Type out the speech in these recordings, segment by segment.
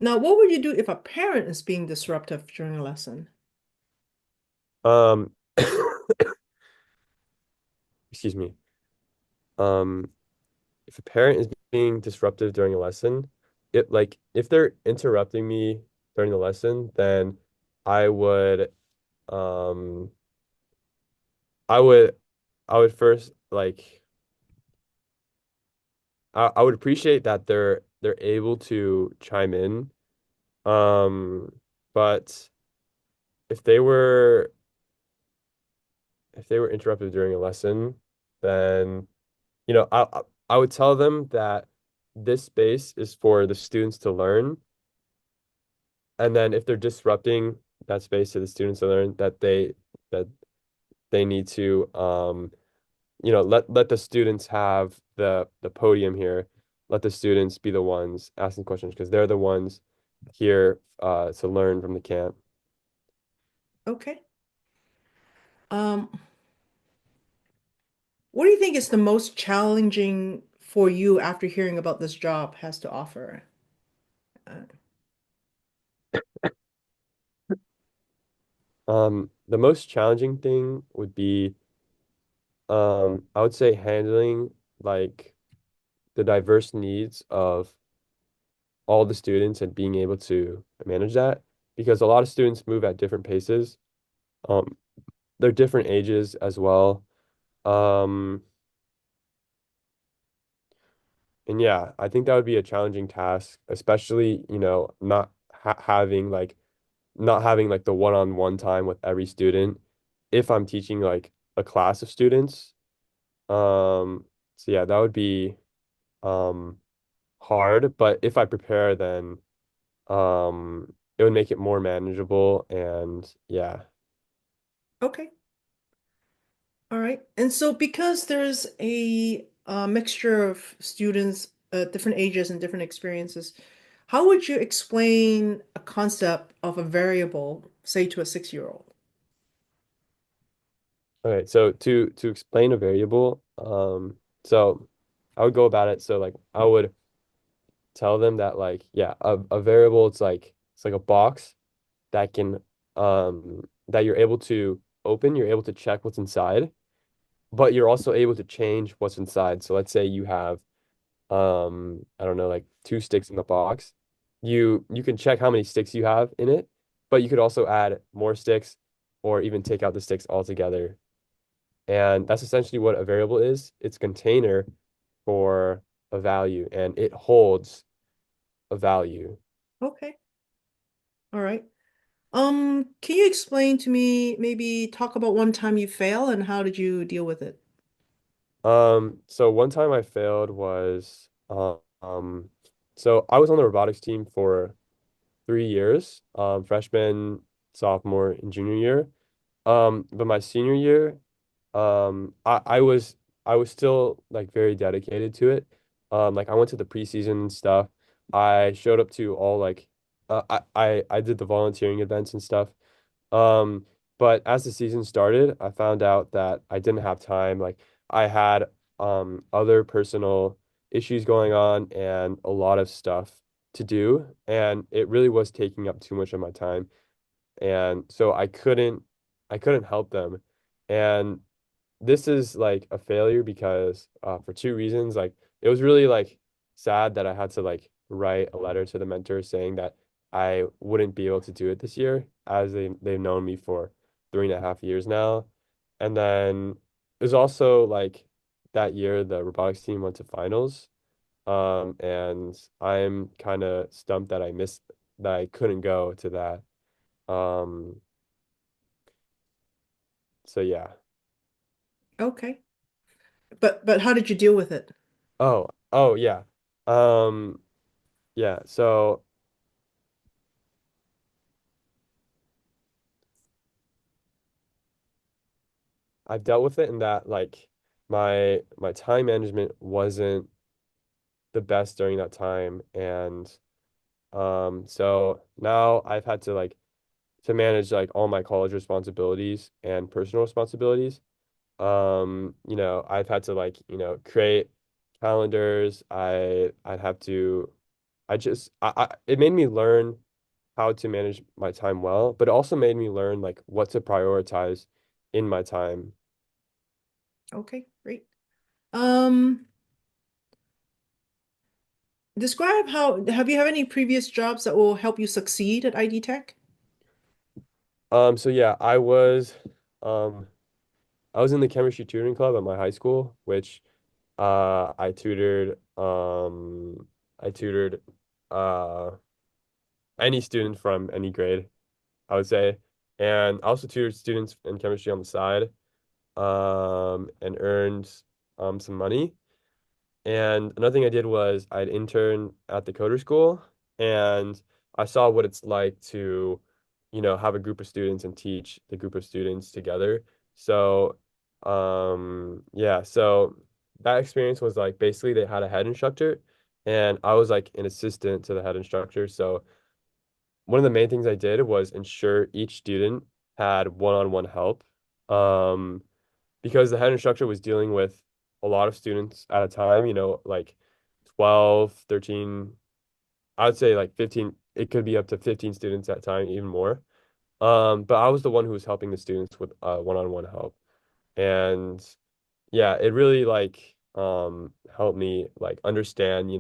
Now, what would you do if a parent is being disruptive during a lesson? Um, excuse me. Um, if a parent is being disruptive during a lesson, it like if they're interrupting me during the lesson, then I would um I would I would first like I would appreciate that they're able to chime in. Um, but if they were if they were interrupted during a lesson, then I would tell them that this space is for the students to learn, and then if they're disrupting that space to the students to learn, that they need to let the students have the podium here. Let the students be the ones asking questions because they're the ones here to learn from the camp. Okay. Um, what do you think is the most challenging for you after hearing about this job has to offer? Uh, The most challenging thing would be I would say handling like the diverse needs of all the students and being able to manage that because a lot of students move at different paces. Um, they're different ages as well. Um, and yeah, I think that would be a challenging task, especially, not having the one-on-one time with every student if I'm teaching like a class of students. Um, so yeah, that would be um hard, but if I prepare then it would make it more manageable and yeah. okay. All right. And so because there's a mixture of students, different ages and different experiences, how would you explain a concept of a variable, say to a 6-year-old? Okay, so to explain a variable, so I would go about it. So like I would tell them that like yeah, a variable it's like a box that can that you're able to open, you're able to check what's inside, but you're also able to change what's inside. So let's say you have I don't know, like two sticks in the box. You can check how many sticks you have in it, but you could also add more sticks or even take out the sticks altogether. And that's essentially what a variable is. It's a container for a value and it holds a value. Okay. All right. Can you explain to me, maybe talk about one time you fail and how did you deal with it? So one time I failed was so I was on the robotics team for 3 years, freshman, sophomore, and junior year. But my senior year, I was still like very dedicated to it. Like I went to the preseason and stuff. I showed up to all like I did the volunteering events and stuff. Um, but as the season started, I found out that I didn't have time. Like I had other personal issues going on and a lot of stuff to do, and it really was taking up too much of my time. And so I couldn't help them. And this is like a failure because for two reasons. Like it was really like sad that I had to like write a letter to the mentor saying that I wouldn't be able to do it this year as they've known me for 3.5 years now. And then it was also like that year the robotics team went to finals. And I'm kind of stumped that I couldn't go to that. Um, so yeah. Okay. But how did you deal with it? Oh yeah. Um, yeah, so I've dealt with it in that like my time management wasn't the best during that time and so now I've had to like to manage like all my college responsibilities and personal responsibilities. I've had to like, create calendars. I'd have to it made me learn how to manage my time well, but it also made me learn like what to prioritize in my time. Okay, great. Um, Describe how, have you had any previous jobs that will help you succeed at ID Tech? So yeah, um I was in the chemistry tutoring club at my high school, which I tutored I tutored uh any student from any grade, I would say. And I also tutored students in chemistry on the side, and earned some money. And another thing I did was I'd intern at the coder school, and I saw what it's like to, have a group of students and teach the group of students together. So, yeah, so that experience was like basically they had a head instructor, and I was like an assistant to the head instructor. So one of the main things I did was ensure each student had one-on-one help. Um, because the head instructor was dealing with a lot of students at a time, like 12, 13, I would say like 15, it could be up to 15 students at a time, even more. But I was the one who was helping the students with one-on-one help. And yeah, it really like helped me like understand,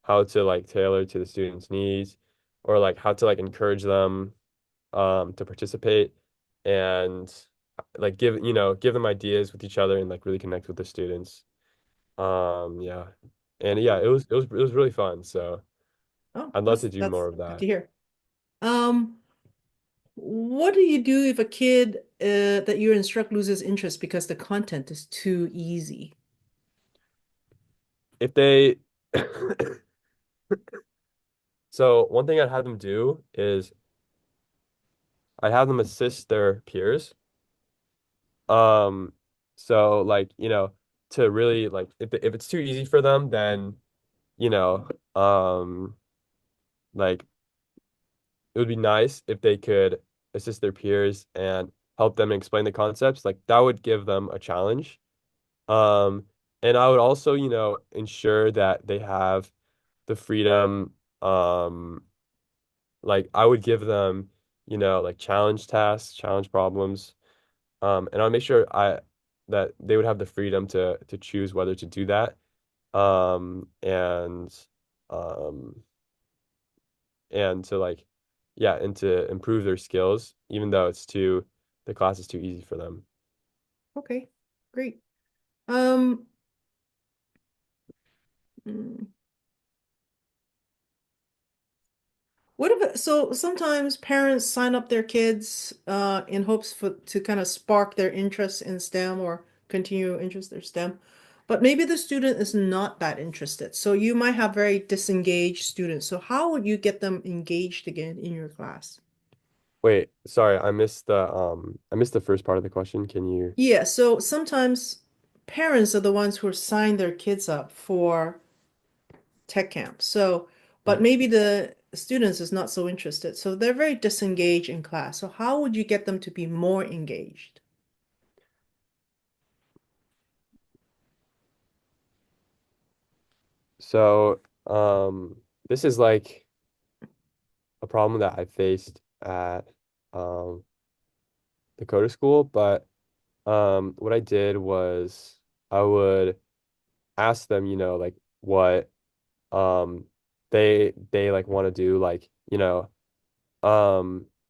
how to like tailor to the students' needs, or like how to like encourage them to participate, and like give them ideas with each other and like really connect with the students. Yeah. And yeah, it was really fun. So Oh, I'd love that's to do that's more of good to that. hear. Um, what do you do if a kid that you instruct loses interest because the content is too easy? If they So one thing I'd have them do is I'd have them assist their peers. Um, so like, to really like if it's too easy for them, then, you know, like it would be nice if they could assist their peers and help them explain the concepts. Like that would give them a challenge. Um, and I would also, ensure that they have the freedom. Like I would give them, like challenge tasks, challenge problems. And I'll make sure I that they would have the freedom to choose whether to do that. And um and to like yeah, and to improve their skills, even though the class is too easy for them. Okay, great. Um, mm, what if so sometimes parents sign up their kids in hopes for to kind of spark their interest in STEM or continue interest in STEM, but maybe the student is not that interested. So you might have very disengaged students. So how would you get them engaged again in your class? Wait, sorry, I missed the first part of the question. Can you Yeah, so sometimes parents are the ones who sign their kids up for tech camp. So, but Mhm. maybe the students is not so interested. So they're very disengaged in class. So how would you get them to be more engaged? So, this is like a problem that I faced at um the coder school, but what I did was I would ask them, like what um they like want to do, like,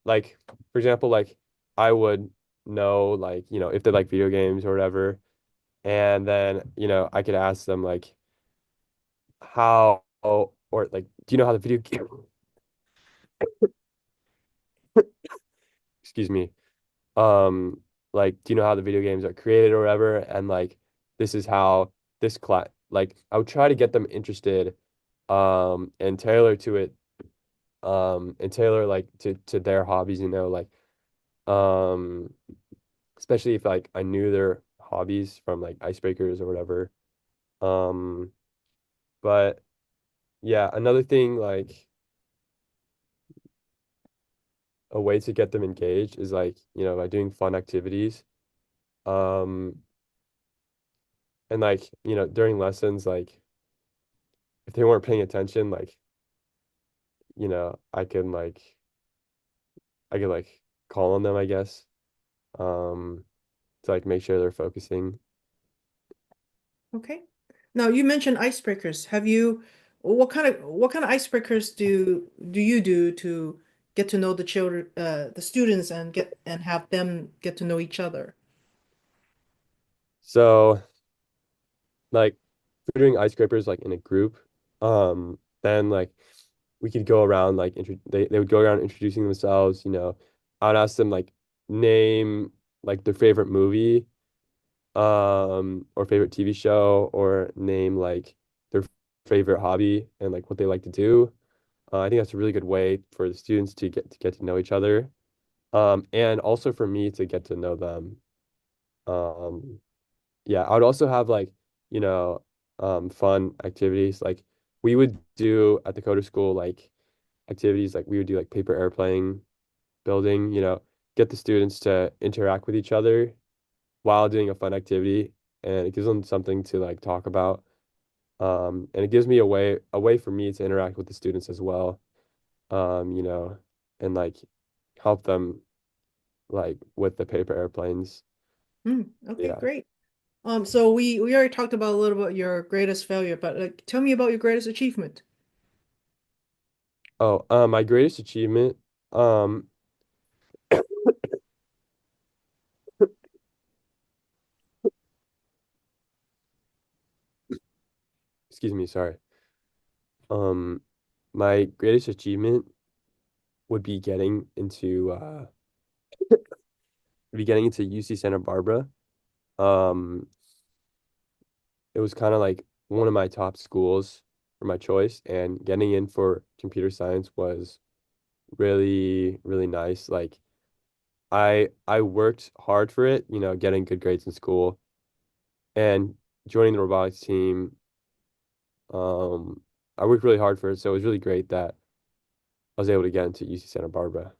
like for example, like I would know like, if they like video games or whatever, and then, I could ask them like how or like do you know how the video game excuse me, like do you know how the video games are created or whatever, and like this is how this class, like I would try to get them interested, and tailor to it, and tailor like to their hobbies, like um especially if like I knew their hobbies from like icebreakers or whatever. um but yeah, another thing, like a way to get them engaged is like, by doing fun activities, um and like, during lessons, like if they weren't paying attention, like I can like call on them, I guess, to like make sure they're focusing. Okay. Now you mentioned icebreakers. What kind of icebreakers do you do to get to know the children, the students, and have them get to know each other? So like if we're doing ice scrapers like in a group, then like we could go around like they would go around introducing themselves, I'd ask them like name like their favorite movie, or favorite TV show, or name like their favorite hobby and like what they like to do. I think that's a really good way for the students to get to know each other. And also for me to get to know them. Um, yeah, I would also have like, you know, fun activities. Like we would do at the coder school, like activities like we would do like paper airplane building, get the students to interact with each other while doing a fun activity, and it gives them something to like talk about. And it gives me a way for me to interact with the students as well. um, you know, and like help them like with the paper airplanes. Okay, Yeah. great. So we already talked about a little bit your greatest failure, but like, tell me about your greatest achievement. Oh, my greatest achievement, um, excuse me, sorry. Um, my greatest achievement would be getting into UC Santa Barbara. Um, it was kind of like one of my top schools for my choice, and getting in for computer science was really, really nice. Like I worked hard for it, getting good grades in school and joining the robotics team. Um, I worked really hard for it, so it was really great that I was able to get into UC Santa Barbara.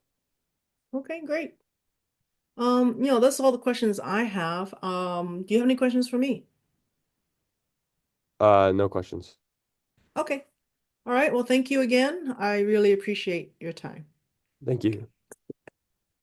Okay, great. That's all the questions I have. Do you have any questions for me? No questions. Okay. All right. Well, thank you again. I really appreciate your time. Thank you.